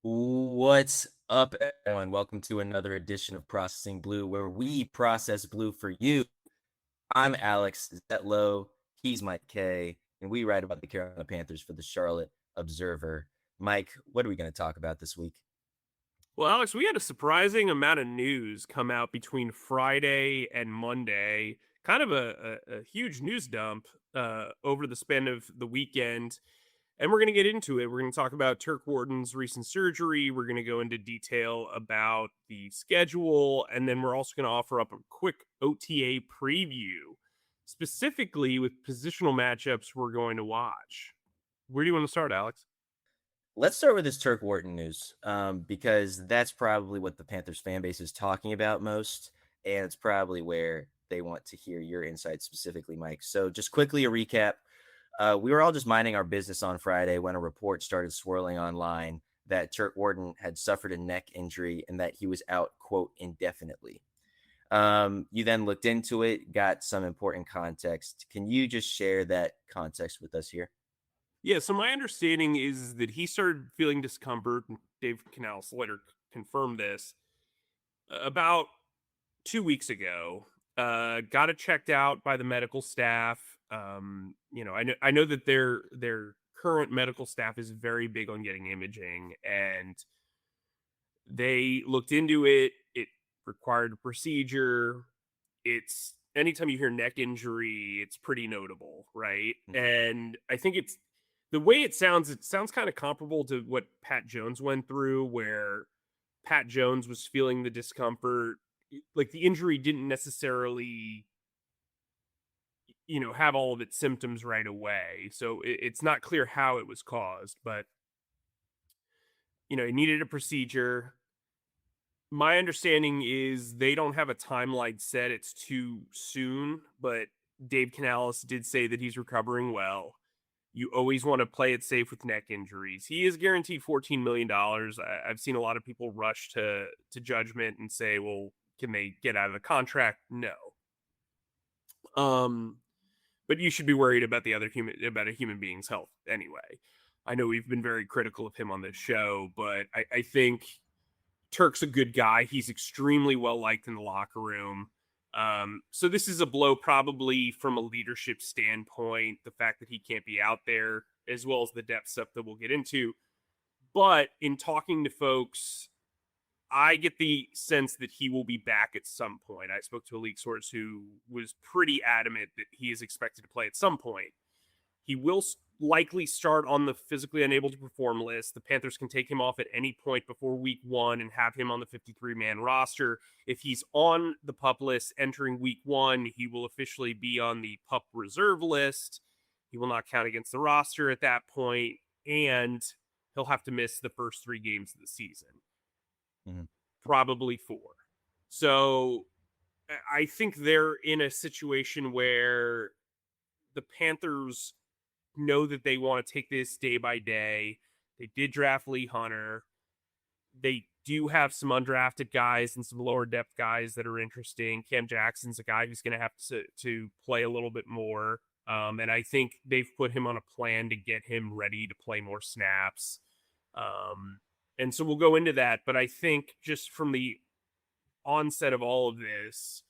What's up, everyone? Welcome to another edition of Processing Blue, where we process blue for you. I'm Alex Zietlow. He's Mike Kaye, and we write about the Carolina Panthers for the Charlotte Observer. Mike, what are we going to talk about this week? Well, Alex, we had a surprising amount of news come out between Friday and Monday. Kind of a huge news dump over the span of the weekend. And we're going to get into it. We're going to talk about Turk Wharton's recent surgery. We're going to go into detail about the schedule. And then we're also going to offer up a quick OTA preview, specifically with positional matchups we're going to watch. Where do you want to start, Alex? Let's start with this Turk Wharton news, because that's probably what the Panthers fan base is talking about most, and it's probably where they want to hear your insights specifically, Mike. So, just quickly a recap. We were all just minding our business on Friday when a report started swirling online that Turk Wharton had suffered a neck injury and that he was out, quote, indefinitely. You then looked into it, got some important context. Can you just share that context with us here? Yeah, so my understanding is that he started feeling discomfort, and Dave Canales later confirmed this about 2 weeks ago. Got it checked out by the medical staff. I know that their current medical staff is very big on getting imaging, and they looked into it. It required a procedure. It's anytime you hear neck injury, it's pretty notable, right? And I think it's the way it sounds kind of comparable to what Pat Jones went through, where Pat Jones was feeling the discomfort. Like the injury didn't necessarily, have all of its symptoms right away. So it's not clear how it was caused, but, it needed a procedure. My understanding is they don't have a timeline set. It's too soon, but Dave Canales did say that he's recovering well. You always want to play it safe with neck injuries. He is guaranteed $14 million. I've seen a lot of people rush to judgment and say, "Well, can they get out of the contract?" No. Um, but you should be worried about about a human being's health anyway. I know we've been very critical of him on this show, but I think Turk's a good guy. He's extremely well liked in the locker room. So this is a blow probably from a leadership standpoint, the fact that he can't be out there, as well as the depth stuff that we'll get into. But in talking to folks, I get the sense that he will be back at some point. I spoke to a league source who was pretty adamant that he is expected to play at some point. He will likely start on the physically unable to perform list. The Panthers can take him off at any point before week 1 and have him on the 53-man roster. If he's on the PUP list entering week 1, he will officially be on the PUP reserve list. He will not count against the roster at that point, and he'll have to miss the first 3 games of the season, Mhm. probably 4. So I think they're in a situation where the Panthers know that they want to take this day by day. They did draft Lee Hunter. They do have some undrafted guys and some lower depth guys that are interesting. Cam Jackson's a guy who's going to have to play a little bit more. And I think they've put him on a plan to get him ready to play more snaps. And so we'll go into that. But I think just from the onset of all of this,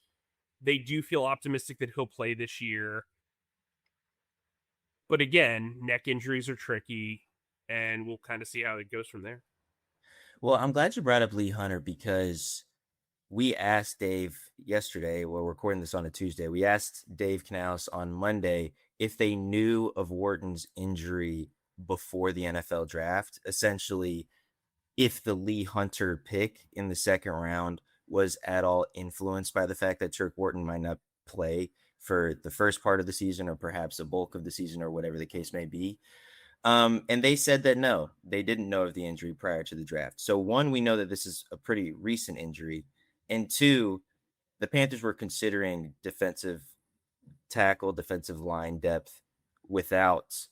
they do feel optimistic that he'll play this year. But again, neck injuries are tricky, and we'll kind of see how it goes from there. Well, I'm glad you brought up Lee Hunter because we asked Dave yesterday, we're recording this on a Tuesday. We asked Dave Canales on Monday if they knew of Wharton's injury before the NFL draft. Essentially, if the Lee Hunter pick in the second round was at all influenced by the fact that Turk Wharton might not play for the first part of the season or perhaps a bulk of the season or whatever the case may be. And they said that no, they didn't know of the injury prior to the draft. So, one, we know that this is a pretty recent injury. And two, the Panthers were considering defensive tackle, defensive line depth without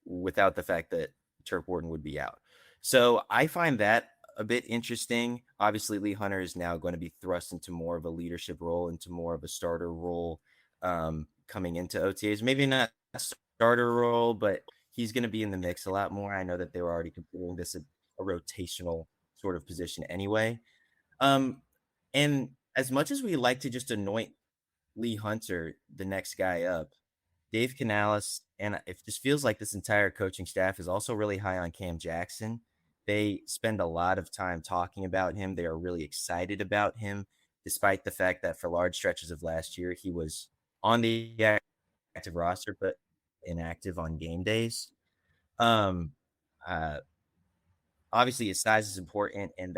without the fact that Turk Wharton would be out. So I find that a bit interesting. Obviously, Lee Hunter is now going to be thrust into more of a leadership role, into more of a starter role coming into OTAs. Maybe not a starter role, but he's going to be in the mix a lot more. I know that they were already considering this a rotational sort of position anyway. Um, and as much as we like to just anoint Lee Hunter the next guy up, Dave Canales, and it just feels like this entire coaching staff is also really high on Cam Jackson. They spend a lot of time talking about him. They are really excited about him, despite the fact that for large stretches of last year, he was on the active roster, but inactive on game days. Um, uh, Obviously, his size is important, and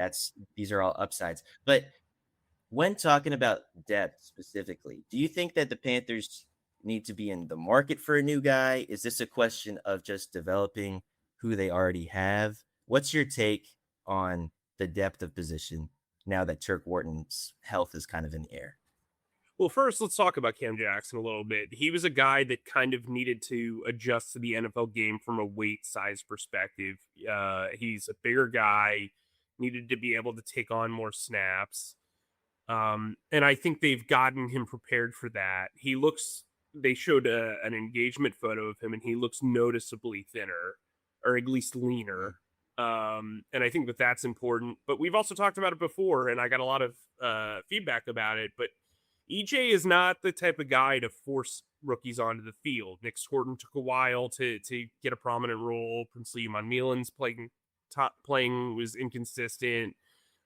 these are all upsides. But when talking about depth specifically, do you think that the Panthers need to be in the market for a new guy? Is this a question of just developing who they already have? What's your take on the depth of position now that Turk Wharton's health is kind of in the air? Well, first, let's talk about Cam Jackson a little bit. He was a guy that kind of needed to adjust to the NFL game from a weight size perspective. He's a bigger guy, needed to be able to take on more snaps. And I think they've gotten him prepared for that. They showed an engagement photo of him, and he looks noticeably thinner, or at least leaner. And I think that that's important. But we've also talked about it before, and I got a lot of feedback about it. But EJ is not the type of guy to force rookies onto the field. Nick Horton took a while to get a prominent role. Princely Iman playing was inconsistent.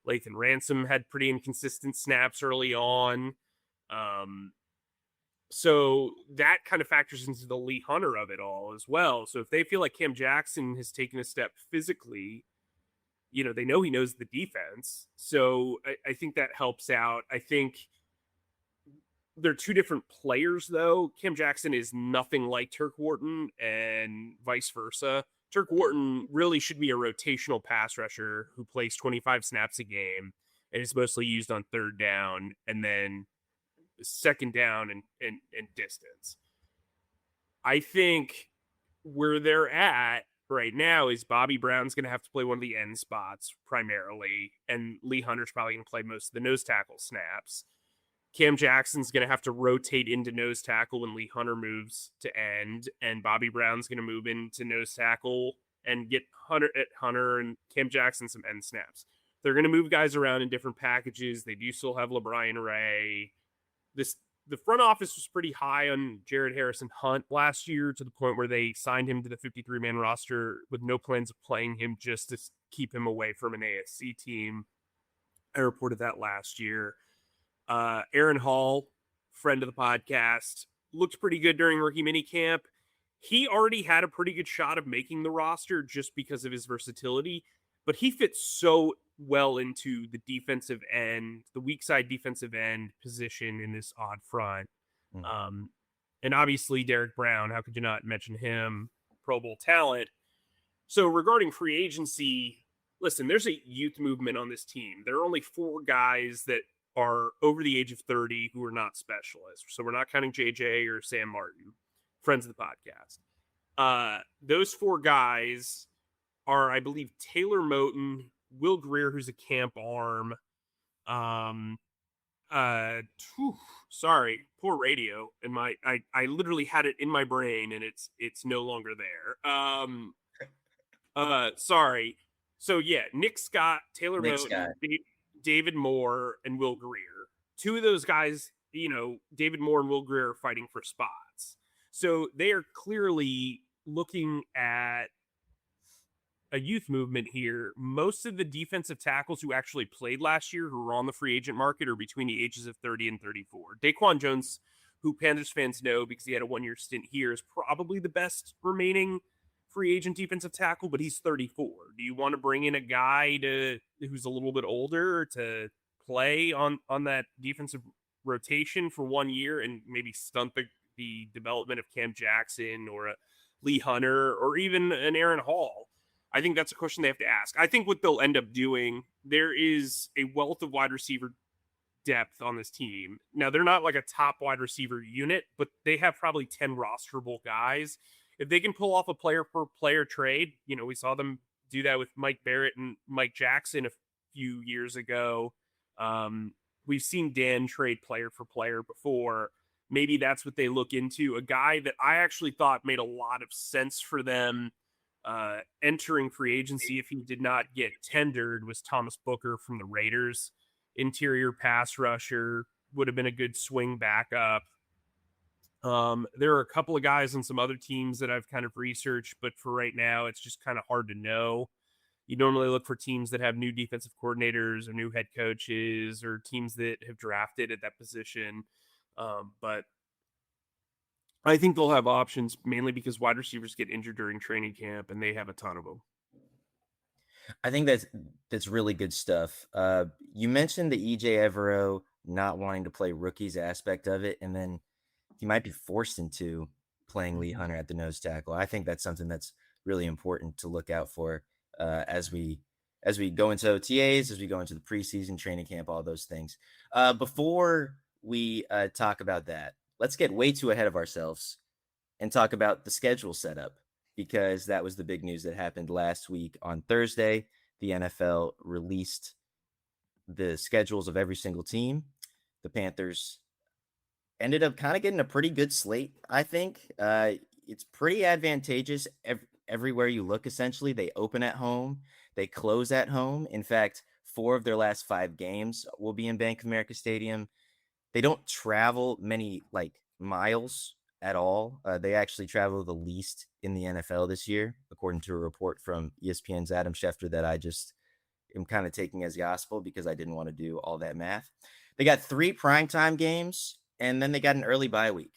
Lathan Ransom had pretty inconsistent snaps early on. So that kind of factors into the Lee Hunter of it all as well. So if they feel like Cam Jackson has taken a step physically, they know he knows the defense. So I think that helps out. I think they're two different players, though. Cam Jackson is nothing like Turk Wharton and vice versa. Turk Wharton really should be a rotational pass rusher who plays 25 snaps a game and is mostly used on third down and then second down and distance. I think where they're at right now is Bobby Brown's going to have to play one of the end spots primarily, and Lee Hunter's probably going to play most of the nose tackle snaps. Cam Jackson's going to have to rotate into nose tackle when Lee Hunter moves to end, and Bobby Brown's going to move into nose tackle and get Hunter and Cam Jackson some end snaps. They're going to move guys around in different packages. They do still have LeBron Ray. The front office was pretty high on Jared Harrison Hunt last year, to the point where they signed him to the 53-man roster with no plans of playing him, just to keep him away from an AFC team. I reported that last year. Aaron Hall, friend of the podcast, looked pretty good during rookie minicamp. He already had a pretty good shot of making the roster just because of his versatility, but he fits so well into the defensive end, the weak side defensive end position in this odd front. And obviously Derek Brown, how could you not mention him? Pro Bowl talent. So regarding free agency, listen, there's a youth movement on this team. There are only 4 guys that are over the age of 30 who are not specialists. So we're not counting JJ or Sam Martin, friends of the podcast. Those 4 guys are, I believe, Taylor Moton, Will Greer, who's a camp arm. Sorry, poor radio. And I literally had it in my brain and it's no longer there. Sorry. So yeah, Nick Scott, Taylor Moton, David Moore, and Will Greer. 2 of those guys, David Moore and Will Greer are fighting for spots. So they are clearly looking at a youth movement here. Most of the defensive tackles who actually played last year, who were on the free agent market, are between the ages of 30 and 34. Daquan Jones, who Panthers fans know because he had a 1-year stint here, is probably the best remaining free agent defensive tackle, but he's 34. Do you want to bring in a guy who's a little bit older to play on that defensive rotation for 1 year and maybe stunt the development of Cam Jackson or a Lee Hunter or even an Aaron Hall? I think that's a question they have to ask. I think what they'll end up doing, there is a wealth of wide receiver depth on this team. Now, they're not like a top wide receiver unit, but they have probably 10 rosterable guys. If they can pull off a player-per-player trade, we saw them do that with Mike Barrett and Mike Jackson a few years ago. We've seen Dan trade player for player before. Maybe that's what they look into. A guy that I actually thought made a lot of sense for them Entering free agency, if he did not get tendered, was Thomas Booker from the Raiders. Interior pass rusher, would have been a good swing backup. There are a couple of guys on some other teams that I've kind of researched, but for right now, it's just kind of hard to know. You normally look for teams that have new defensive coordinators or new head coaches or teams that have drafted at that position. But I think they'll have options mainly because wide receivers get injured during training camp and they have a ton of them. I think that's really good stuff. You mentioned the EJ Evero not wanting to play rookies aspect of it, and then he might be forced into playing Lee Hunter at the nose tackle. I think that's something that's really important to look out for as we go into OTAs, as we go into the preseason training camp, all those things. Before we talk about that, let's get way too ahead of ourselves and talk about the schedule setup, because that was the big news that happened last week on Thursday. The NFL released the schedules of every single team. The Panthers ended up kind of getting a pretty good slate, I think. It's pretty advantageous everywhere you look, essentially. They open at home, they close at home. In fact, 4 of their last 5 games will be in Bank of America Stadium. They don't travel many miles at all. They actually travel the least in the NFL this year, according to a report from ESPN's Adam Schefter that I just am kind of taking as gospel because I didn't want to do all that math. They got 3 primetime games, and then they got an early bye week.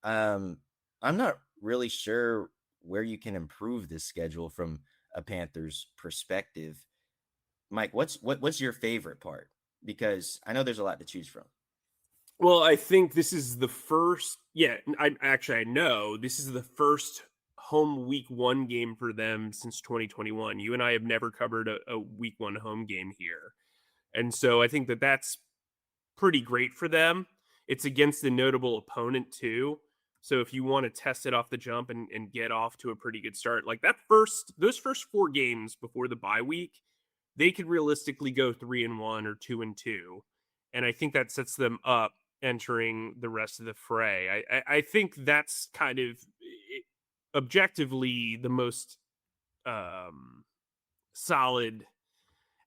I'm not really sure where you can improve this schedule from a Panthers perspective. Mike, what's your favorite part? Because I know there's a lot to choose from. Well, I think this is the first. Yeah, I know this is the first home week 1 game for them since 2021. You and I have never covered a week 1 home game here. And so I think that that's pretty great for them. It's against a notable opponent too. So if you want to test it off the jump and get off to a pretty good start, like those first 4 games before the bye week, they could realistically go 3-1 or 2-2. And I think that sets them up entering the rest of the fray. I think that's kind of objectively the most solid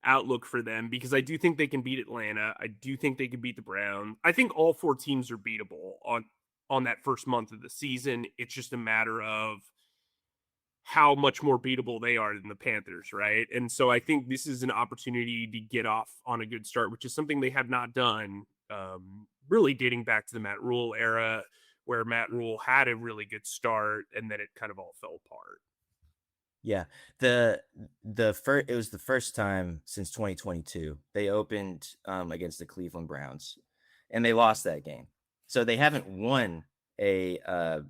outlook for them, because I do think they can beat Atlanta. I do think they can beat the Browns. I think all 4 teams are beatable on that first month of the season. It's just a matter of how much more beatable they are than the Panthers, right? And so I think this is an opportunity to get off on a good start, which is something they have not done really dating back to the Matt Rule era, where Matt Rule had a really good start and then it kind of all fell apart. Yeah, the first it was the first time since 2022 they opened against the Cleveland Browns, and they lost that game. So they haven't won a uh,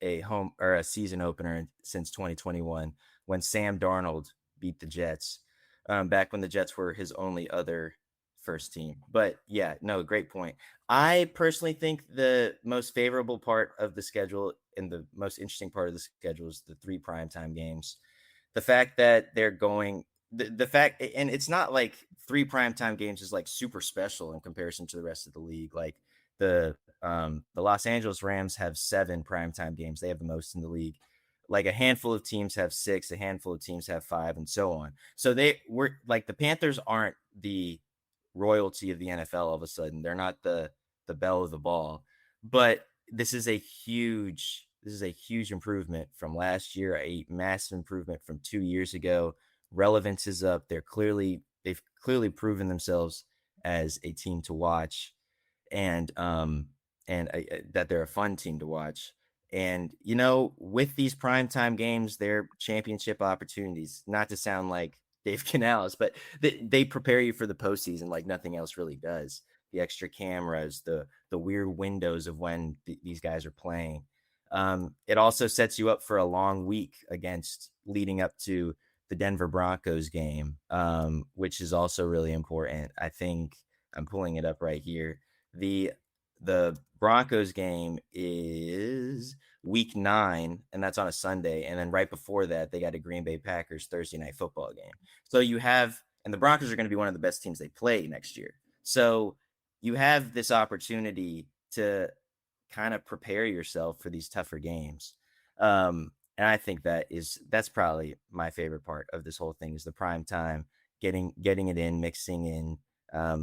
a home or a season opener since 2021 when Sam Darnold beat the Jets, back when the Jets were his only other first team. But yeah, no, great point. I personally think the most favorable part of the schedule and the most interesting part of the schedule is the 3 primetime games. The fact that they're going the fact, and it's not like 3 primetime games is like super special in comparison to the rest of the league. Like the Los Angeles Rams have 7 primetime games. They have the most in the league. Like a handful of teams have 6, a handful of teams have 5, and so on. So they were like, the Panthers aren't the royalty of the NFL all of a sudden. They're not the belle of the ball. But this is a huge improvement from last year, a massive improvement from 2 years ago. Relevance is up. They've clearly proven themselves as a team to watch, and that they're a fun team to watch. And with these primetime games, they're championship opportunities. Not to sound like Dave Canales, but they prepare you for the postseason like nothing else really does. The extra cameras, the weird windows of when these guys are playing. It also sets you up for a long week against leading up to the Denver Broncos game, which is also really important. I think I'm pulling it up right here. The Broncos game is week 9, and that's on a Sunday. And then right before that, they got a Green Bay Packers Thursday night football game. So and the Broncos are going to be one of the best teams they play next year. So you have this opportunity to kind of prepare yourself for these tougher games. And I think that's probably my favorite part of this whole thing is the prime time, getting it in, mixing in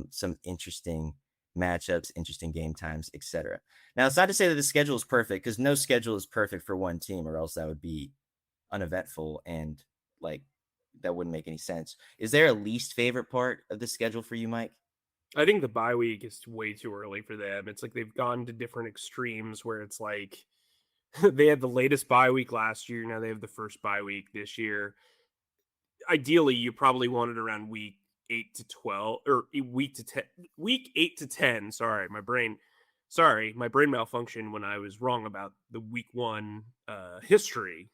some interesting matchups, interesting game times, etc. Now, it's not to say that the schedule is perfect because no schedule is perfect for one team, or else that would be uneventful and like that wouldn't make any sense. Is there a least favorite part of the schedule for you, Mike? I think the bye week is way too early for them. It's like they've gone to different extremes where it's like they had the latest bye week last year. Now they have the first bye week this year. Ideally, you probably want it around week 8 to 12 or week to 10, week 8 to 10. Sorry, my brain malfunctioned when I was wrong about the week one history.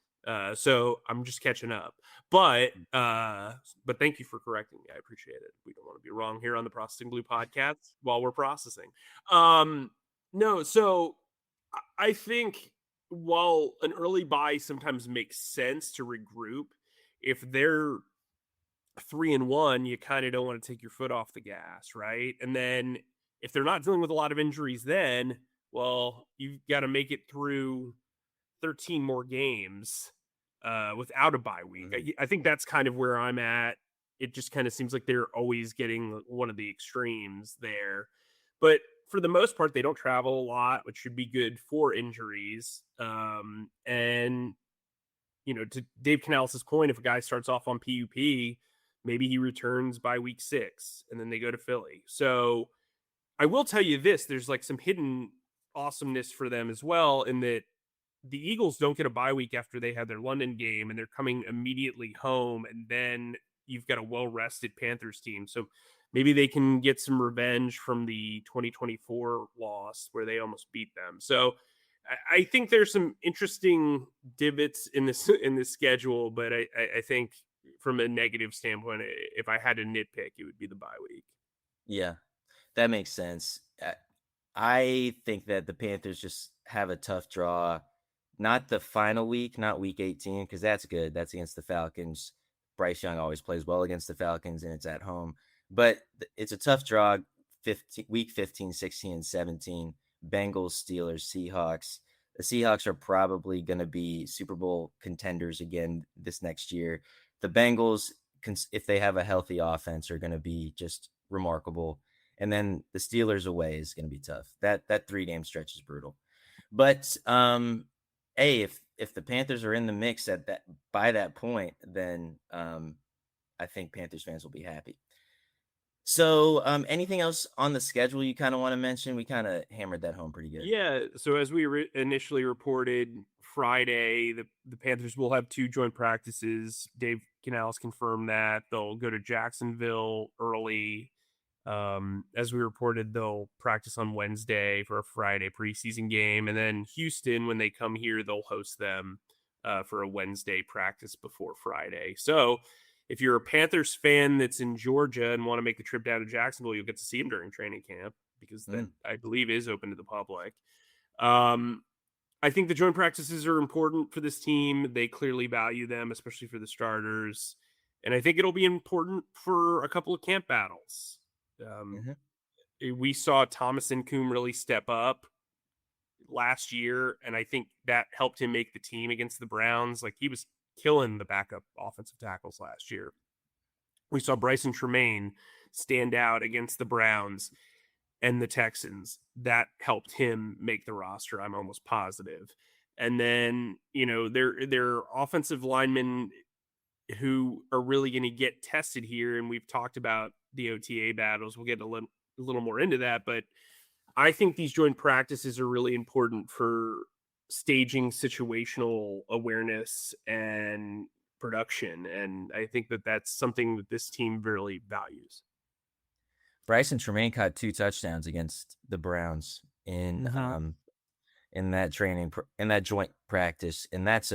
So I'm just catching up. But thank you for correcting me. I appreciate it. We don't want to be wrong here on the Processing Blue podcast while we're processing. No, so I think while an early buy sometimes makes sense to regroup, if they're 3-1, you kind of don't want to take your foot off the gas, right? And then if they're not dealing with a lot of injuries, then well, you've got to make it through 13 more games without a bye week. Mhm. I think that's kind of where I'm at. It just kind of seems like they're always getting one of the extremes there. But for the most part, they don't travel a lot, which should be good for injuries. And to Dave Canales' point, if a guy starts off on PUP, maybe he returns by week 6 and then they go to Philly. So I will tell you this, there's like some hidden awesomeness for them as well in that the Eagles don't get a bye week after they had their London game and they're coming immediately home, and then you've got a well-rested Panthers team. So maybe they can get some revenge from the 2024 loss where they almost beat them. So I think there's some interesting divots in this in this schedule, but I think from a negative standpoint, if I had to nitpick, it would be the bye week. Yeah, that makes sense. I think that the Panthers just have a tough draw. Not the final week, not week 18, because that's good. That's against the Falcons. Bryce Young always plays well against the Falcons, and it's at home. But it's a tough draw 15, week 15, 16, and 17. Bengals, Steelers, Seahawks. The Seahawks are probably going to be Super Bowl contenders again this next year. The Bengals, if they have a healthy offense, are going to be just remarkable. And then the Steelers away is going to be tough. That 3 game stretch is brutal. But hey, if the Panthers are in the mix at that by that point, then I think Panthers fans will be happy. So, anything else on the schedule you kind of want to mention? We kind of hammered that home pretty good. Yeah. So as we initially reported, Friday the Panthers will have 2 joint practices. Dave Canales confirmed that they'll go to Jacksonville early. As we reported, they'll practice on Wednesday for a Friday preseason game, and then Houston, when they come here, they'll host them for a Wednesday practice before Friday. So, if you're a Panthers fan that's in Georgia and want to make the trip down to Jacksonville, you'll get to see them during training camp because that Mm, I believe is open to the public. Um, I think the joint practices are important for this team. They clearly value them, especially for the starters. And I think it'll be important for a couple of camp battles. Um, mhm. we saw Thomas and Coombe really step up last year, and I think that helped him make the team against the Browns. Like he was killing the backup offensive tackles last year. We saw Bryson Tremaine stand out against the Browns and the Texans. That helped him make the roster, I'm almost positive. And then, their offensive linemen who are really going to get tested here, and we've talked about the OTA battles. We'll get a little more into that, but I think these joint practices are really important for staging situational awareness and production, and I think that that's something that this team really values. Bryson Tremaine caught 2 touchdowns against the Browns Mm-hmm. in that in that joint practice, and that's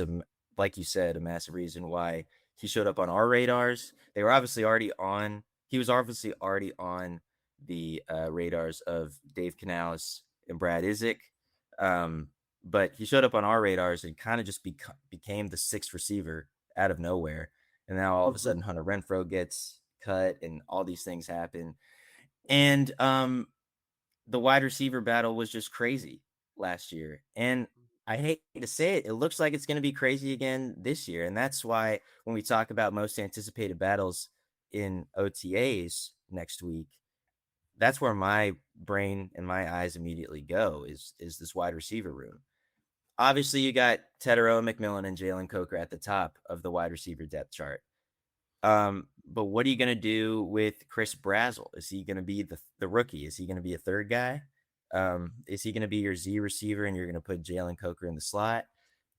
like you said, a massive reason why he showed up on our radars. They were obviously already on. He was obviously already on the radars of Dave Canales and Brad Isaac, but he showed up on our radars and kind of just became the 6th receiver out of nowhere. And now all of a Mm-hmm. sudden Hunter Renfro gets cut, and all these things happen. And the wide receiver battle was just crazy last year. And I hate to say it, it looks like it's going to be crazy again this year. And that's why when we talk about most anticipated battles in OTAs next week, that's where my brain and my eyes immediately go is this wide receiver room. Obviously, you got Tedero McMillan and Jalen Coker at the top of the wide receiver depth chart. But what are you going to do with Chris Brazzell? Is he going to be the rookie? Is he going to be a third guy? Is he going to be your Z receiver and you're going to put Jalen Coker in the slot?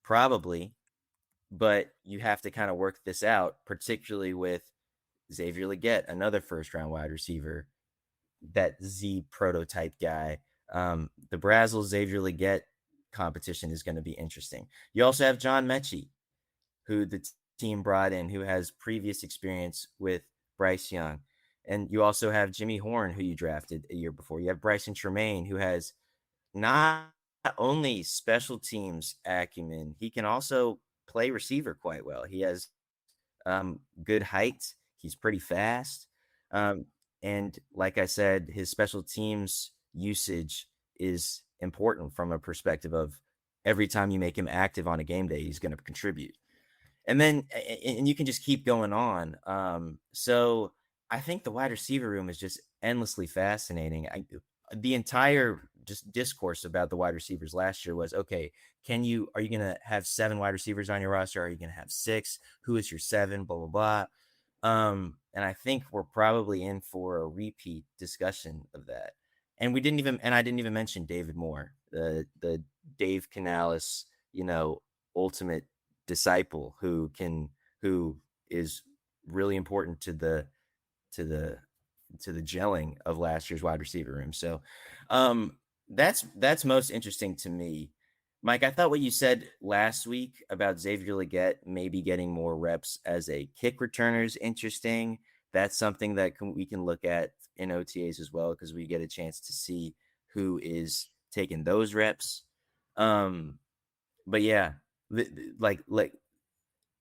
Probably, but you have to kind of work this out, particularly with Xavier Legette, another first round wide receiver, that Z prototype guy. The Brazzell Xavier Legette competition is going to be interesting. You also have John Mechie, who the team brought in, who has previous experience with Bryce Young. And you also have Jimmy Horn, who you drafted a year before. You have Bryson Tremaine, who has not only special teams acumen, he can also play receiver quite well. He has good height. He's pretty fast. Um, and like I said, his special teams usage is important from a perspective of every time you make him active on a game day, he's going to contribute. And then and you can just keep going on. So I think the wide receiver room is just endlessly fascinating. The entire just discourse about the wide receivers last year was, okay, are you going to have 7 wide receivers on your roster? Are you going to have 6? Who is your 7? Blah, blah, blah. And I think we're probably in for a repeat discussion of that. And I didn't even mention David Moore, the Dave Canales, ultimate disciple who is really important to the to the gelling of last year's wide receiver room. So that's most interesting to me. Mike, I thought what you said last week about Xavier Legette maybe getting more reps as a kick returner is interesting. That's something that we can look at in OTAs as well, because we get a chance to see who is taking those reps. But yeah, like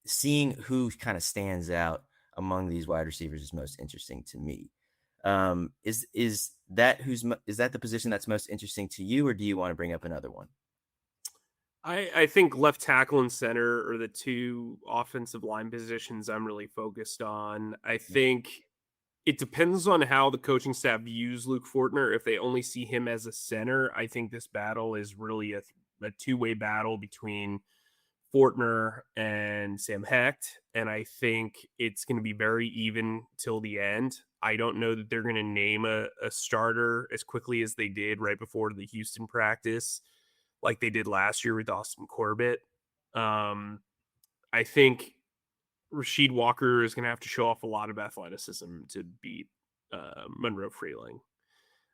seeing who kind of stands out among these wide receivers is most interesting to me. Is that the position that's most interesting to you, or do you want to bring up another one? I think left tackle and center are the two offensive line positions I'm really focused on. I think it depends on how the coaching staff views Luke Fortner. If they only see him as a center, I think this battle is really a two-way battle between Fortner and Sam Hecht. And I think it's going to be very even till the end. I don't know that they're going to name a starter as quickly as they did right before the Houston practice, like they did last year with Austin Corbett. I think Rasheed Walker is going to have to show off a lot of athleticism to beat Monroe Freeling,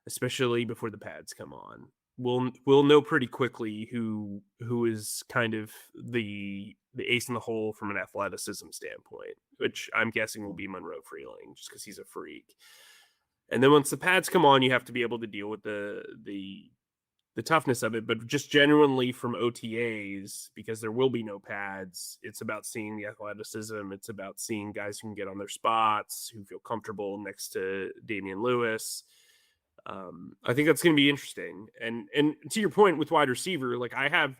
especially before the pads come on. We'll know pretty quickly who is kind of the ace in the hole from an athleticism standpoint, which I'm guessing will be Monroe Freeling, just because he's a freak. And then once the pads come on, you have to be able to deal with the toughness of it, but just genuinely from OTAs, because there will be no pads, it's about seeing the athleticism. It's about seeing guys who can get on their spots, who feel comfortable next to Damian Lewis. I think that's going to be interesting. And to your point with wide receiver, like I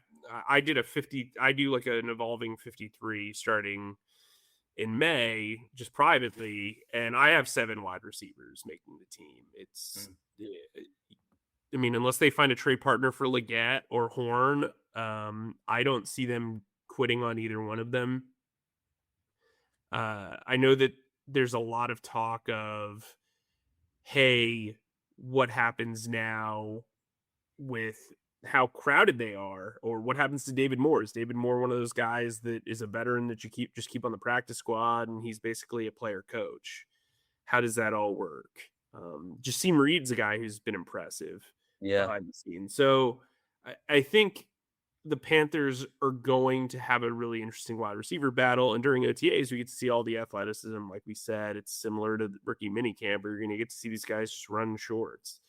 do like an evolving 53 starting in May, just privately, and I have 7 wide receivers making the team. I mean, unless they find a trade partner for Legette or Horn, I don't see them quitting on either one of them. I know that there's a lot of talk of, hey, what happens now with how crowded they are, or what happens to David Moore? Is David Moore one of those guys that is a veteran that you keep on the practice squad, and he's basically a player coach? How does that all work? Jasim Reed's a guy who's been impressive Yeah. behind the scenes. So I think the Panthers are going to have a really interesting wide receiver battle. And during OTAs, we get to see all the athleticism. Like we said, it's similar to the rookie minicamp, where you're going to get to see these guys just run shorts.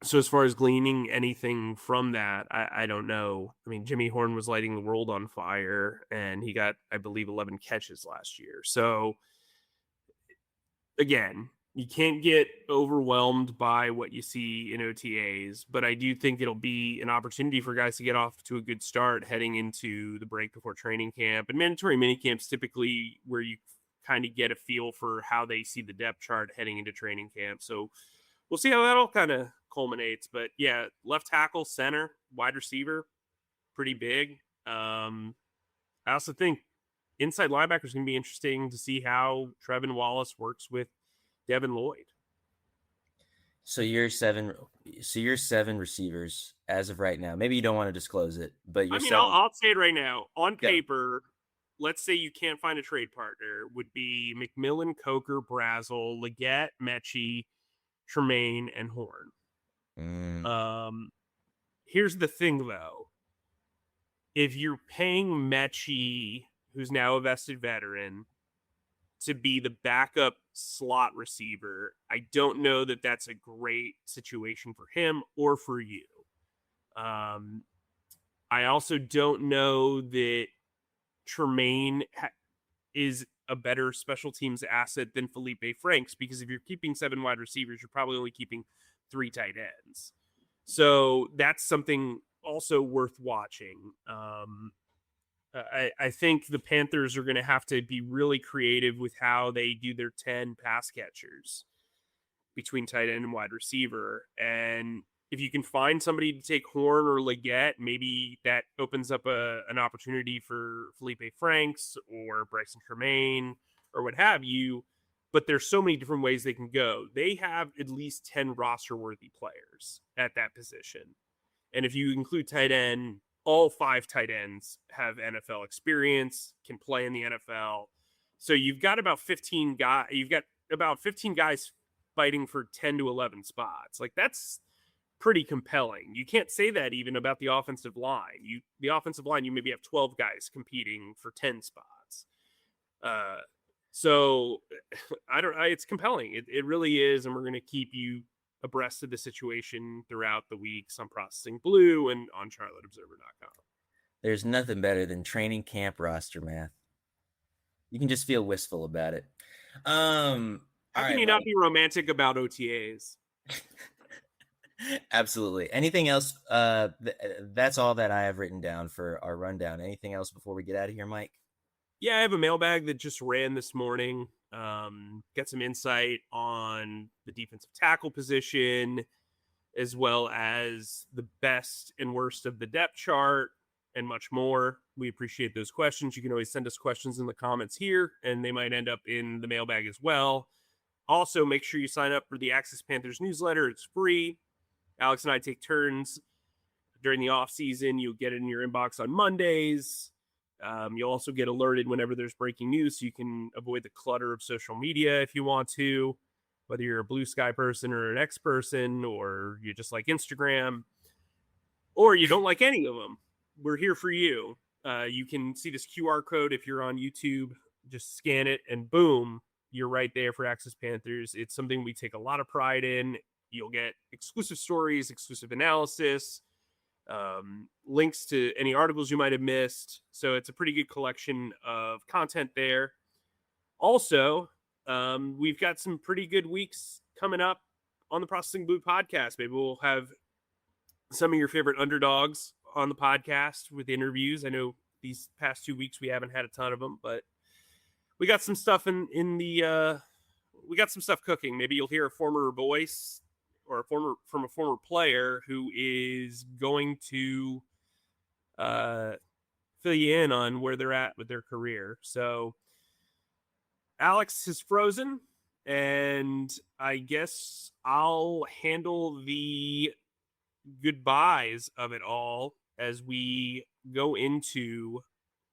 So as far as gleaning anything from that, I don't know. I mean, Jimmy Horn was lighting the world on fire, and he got, I believe, 11 catches last year. So again, You can't get overwhelmed by what you see in OTAs, but I do think it'll be an opportunity for guys to get off to a good start heading into the break before training camp. And mandatory minicamps typically where you kind of get a feel for how they see the depth chart heading into training camp. So we'll see how that all kind of culminates. But yeah, left tackle, center, wide receiver, pretty big. I also think inside linebacker is going to be interesting to see how Trevin Wallace works with Devin Lloyd. So you're seven. So you're seven receivers as of right now. Maybe you don't want to disclose it, but you're I mean, seven. I'll say it right now. On Go. paper, let's say you can't find a trade partner, would be McMillan, Coker, Brazel, Leggett, Mechie, Tremaine, and Horn. Here's the thing, though. If you're paying Mechie, who's now a vested veteran, to be the backup slot receiver, I don't know that that's a great situation for him or for you. I also don't know that Tremaine is a better special teams asset than Felipe Franks, because if you're keeping 7 wide receivers, you're probably only keeping 3 tight ends. So that's something also worth watching. I think the Panthers are going to have to be really creative with how they do their 10 pass catchers between tight end and wide receiver. And if you can find somebody to take Horn or Leggett, maybe that opens up an opportunity for Felipe Franks or Bryson Tremaine or what have you. But there's so many different ways they can go. They have at least 10 roster-worthy players at that position. And if you include tight end, all 5 tight ends have NFL experience, can play in the NFL. So you've got about 15 guys. You've got about 15 guys fighting for 10 to 11 spots. Like, that's pretty compelling. You can't say that even about the offensive line. The offensive line, you maybe have 12 guys competing for 10 spots. So it's compelling. It really is, and we're going to keep you abreast of the situation throughout the weeks on Processing Blue and on CharlotteObserver.com. There's nothing better than training camp roster math. You can just feel wistful about it. How can you not be romantic about OTAs? Absolutely. Anything else? That's all that I have written down for our rundown. Anything else before we get out of here, Mike? Yeah, I have a mailbag that just ran this morning. Get some insight on the defensive tackle position, as well as the best and worst of the depth chart, and much more. We appreciate those questions. You can always send us questions in the comments here, and they might end up in the mailbag as well. Also, make sure you sign up for the Access Panthers newsletter. It's free. Alex and I take turns during the off season. You'll get it in your inbox on Mondays. You'll also get alerted whenever there's breaking news, so you can avoid the clutter of social media if you want to, whether you're a Blue Sky person or an X person, or you just like Instagram, or you don't like any of them. We're here for you. You can see this QR code if you're on YouTube. Just scan it, and boom, you're right there for Access Panthers. It's something we take a lot of pride in. You'll get exclusive stories, exclusive analysis, links to any articles you might have missed. So it's a pretty good collection of content there. Also, we've got some pretty good weeks coming up on the Processing Blue podcast. Maybe we'll have some of your favorite underdogs on the podcast with interviews. I know these past 2 weeks we haven't had a ton of them, but we got some stuff we got some stuff cooking. Maybe you'll hear a former voice or from a former player who is going to fill you in on where they're at with their career. So Alex is frozen, and I guess I'll handle the goodbyes of it all as we go into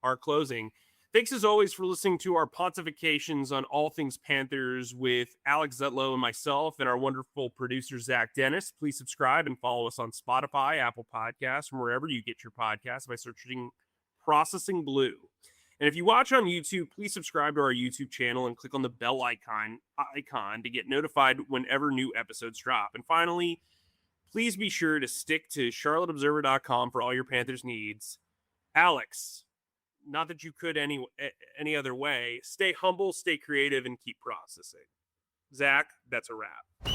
our closing. Thanks as always for listening to our pontifications on all things Panthers with Alex Zietlow and myself and our wonderful producer, Zach Dennis. Please subscribe and follow us on Spotify, Apple Podcasts, and wherever you get your podcasts by searching Processing Blue. And if you watch on YouTube, please subscribe to our YouTube channel and click on the bell icon to get notified whenever new episodes drop. And finally, please be sure to stick to CharlotteObserver.com for all your Panthers needs. Alex, not that you could any other way, stay humble, stay creative, and keep processing. Zach, that's a wrap.